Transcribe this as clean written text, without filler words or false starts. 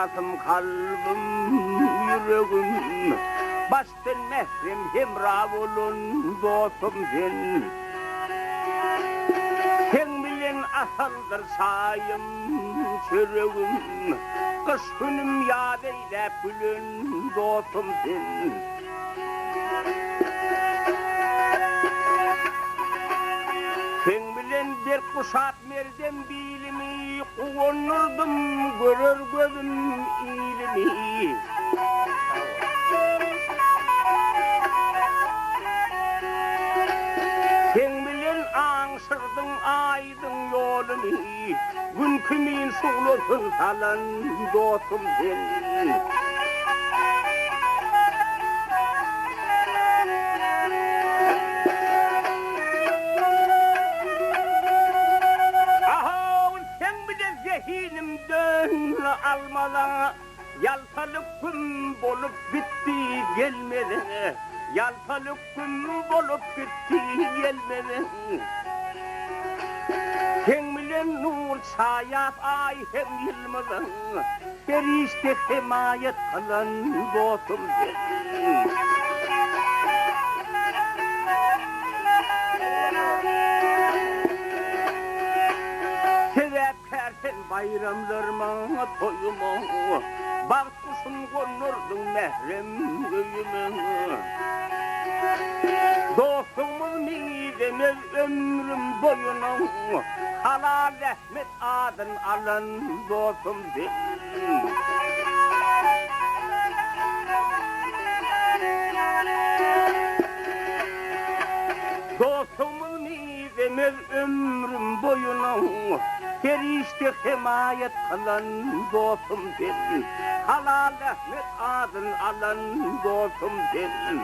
hayatım, kalbim, yüreğim. Baştan mehrem hemrah olun dostum sen. Sen bilen asaldır sayım, çöreğim. Kış günüm yad eylep gülün dostum sen. Sen bilen bir kuşat merdem bilimi, kuvonurdum görür gözüm ilimi. Sen bilen ansırdın aydın yolunu, gün kimin suğlusun salan dostum sen. Zehinimden almadan yalpalık gün bolup bitti gelmeden, yalpalık gün bolup bitti gelmeden. Sen bilen nur sayap ay hem yılmadan, perişte himayet kalan dostum sen. Bayramlarıma toyuma, bak kuşun konurdun mehrem öyüme. Dostumuz mini demez ömrüm boyuna, halal rahmet adın alan dostum sen. Dostumuz mini demez ömrüm boyuna, perişte himayet kalan dostum sen. Halal rahmet adın alan dostum sen.